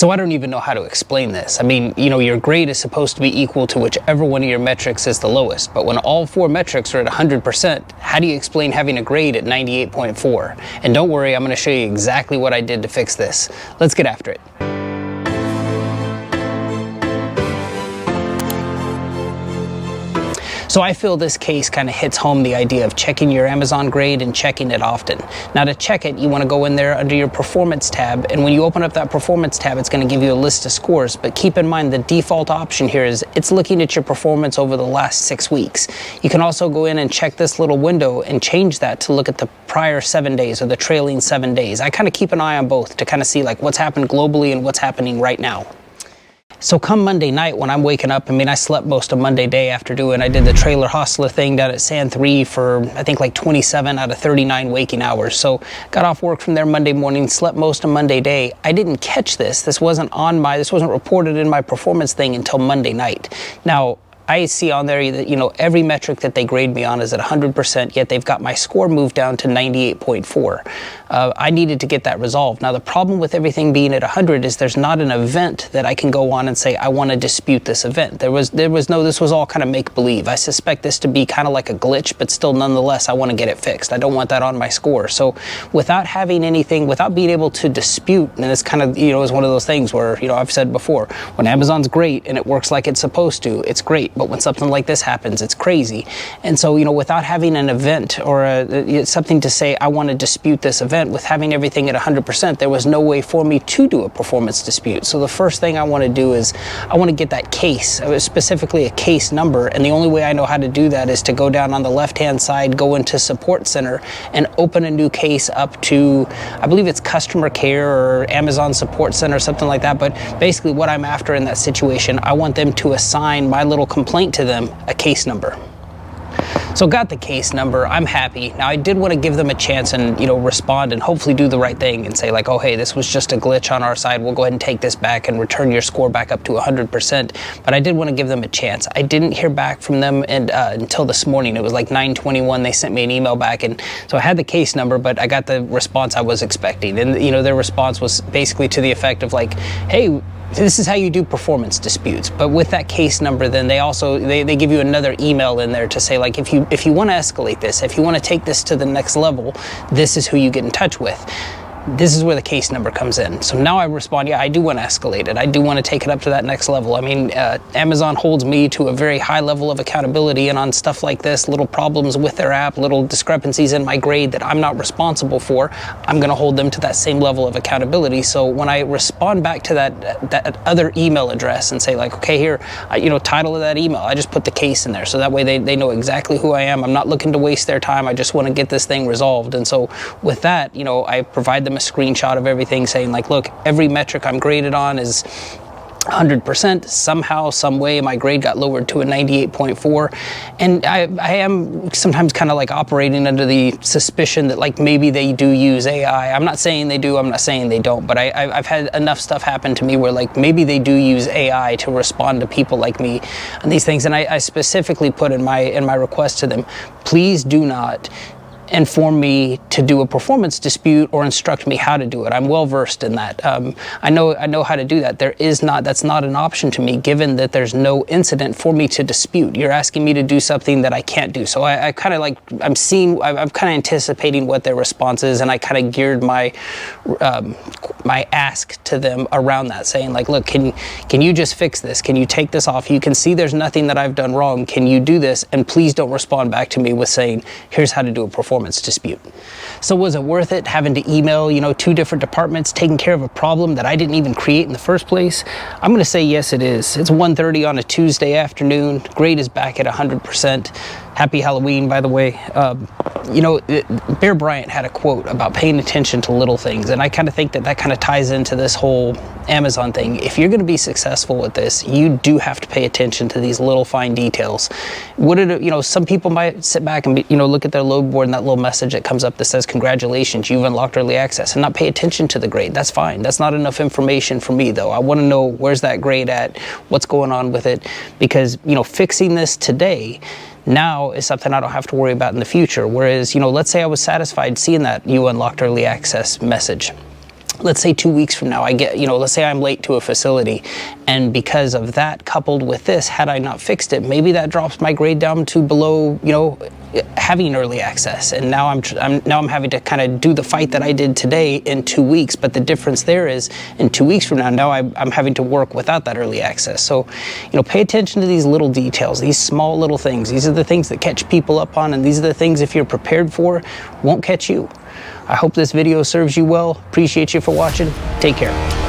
So I don't even know how to explain this. I mean, your grade is supposed to be equal to whichever one of your metrics is the lowest, but when all 4 metrics are at 100%, how do you explain having a grade at 98.4? And don't worry, I'm going to show you exactly what I did to fix this. Let's get after it. So I feel this case kind of hits home the idea of checking your Amazon grade and checking it often. Now to check it, you want to go in there under your performance tab, and when you open up that performance tab, it's going to give you a list of scores, but keep in mind the default option here is it's looking at your performance over the last 6 weeks. You can also go in and check this little window and change that to look at the prior 7 days or the trailing 7 days. I kind of keep an eye on both to kind of see like what's happened globally and what's happening right now. So come Monday night when I'm waking up, I slept most of Monday day after I did the trailer hostler thing down at San 3 for I think like 27 out of 39 waking hours. So got off work from there Monday morning, slept most of Monday day. I didn't catch this. This wasn't reported in my performance thing until Monday night. Now, I see on there that, every metric that they grade me on is at 100%, yet they've got my score moved down to 98.4. I needed to get that resolved. Now, the problem with everything being at 100 is there's not an event that I can go on and say, I want to dispute this event. This was all kind of make-believe. I suspect this to be kind of like a glitch, but still, nonetheless, I want to get it fixed. I don't want that on my score. So without having anything, without being able to dispute, and it's kind of, is one of those things where, I've said before, when Amazon's great and it works like it's supposed to, it's great. But when something like this happens, it's crazy. And so, without having an event or something to say, I want to dispute this event, with having everything at 100%, there was no way for me to do a performance dispute. So the first thing I want to do is I want to get that case, specifically a case number. And the only way I know how to do that is to go down on the left-hand side, go into Support Center, and open a new case up to, I believe it's Customer Care or Amazon Support Center, something like that. But basically what I'm after in that situation, I want them to assign my little complaint to them a case number. So got the case number, I'm happy. Now I did want to give them a chance and, respond and hopefully do the right thing and say like, oh, hey, this was just a glitch on our side. We'll go ahead and take this back and return your score back up to 100%. But I did want to give them a chance. I didn't hear back from them until this morning. It was like 9:21. They sent me an email back. And so I had the case number, but I got the response I was expecting. And, their response was basically to the effect of like, hey, this is how you do performance disputes. But with that case number, then they give you another email in there to say like, if you want to escalate this, if you want to take this to the next level, this is who you get in touch with. This is where the case number comes in. So now I respond, yeah, I do want to escalate it. I do want to take it up to that next level. Amazon holds me to a very high level of accountability, and on stuff like this, little problems with their app, little discrepancies in my grade that I'm not responsible for, I'm going to hold them to that same level of accountability. So when I respond back to that other email address and say like, okay, here, title of that email, I just put the case in there. So that way they know exactly who I am. I'm not looking to waste their time. I just want to get this thing resolved. And so with that, I provide them a screenshot of everything saying like, look, every metric I'm graded on is 100%. Somehow, some way, my grade got lowered to a 98.4. And I am sometimes kind of like operating under the suspicion that like maybe they do use AI. I'm not saying they do, I'm not saying they don't, but I've had enough stuff happen to me where like maybe they do use AI to respond to people like me on these things. And I specifically put in my request to them, please do not inform me to do a performance dispute or instruct me how to do it. I'm well versed in that. I know how to do that. That's not an option to me, given that there's no incident for me to dispute. You're asking me to do something that I can't do. So I'm kind of anticipating what their response is, and I kind of geared my ask to them around that, saying like, look, can you just fix this? Can you take this off? You can see there's nothing that I've done wrong. Can you do this? And please don't respond back to me with saying, here's how to do a performance dispute. So was it worth it having to email, 2 different departments taking care of a problem that I didn't even create in the first place? I'm going to say yes, it is. It's 1:30 on a Tuesday afternoon. Grade is back at 100%. Happy Halloween, by the way. Bear Bryant had a quote about paying attention to little things, and I kind of think that kind of ties into this whole Amazon thing. If you're going to be successful with this, you do have to pay attention to these little fine details. Some people might sit back and look at their load board and that little message that comes up that says, congratulations, you've unlocked early access, and not pay attention to the grade. That's fine. That's not enough information for me, though. I want to know where's that grade at, what's going on with it, because, fixing this today now is something I don't have to worry about in the future. Whereas, let's say I was satisfied seeing that you unlocked early access message. let's say 2 weeks from now, I get, let's say I'm late to a facility, and because of that, coupled with this, had I not fixed it, maybe that drops my grade down to below, having early access. And now I'm having to kind of do the fight that I did today in 2 weeks. But the difference there is, in 2 weeks from now I'm having to work without that early access. So, pay attention to these little details, these small little things. These are the things that catch people up on, and these are the things, if you're prepared for, won't catch you. I hope this video serves you well. Appreciate you for watching. Take care.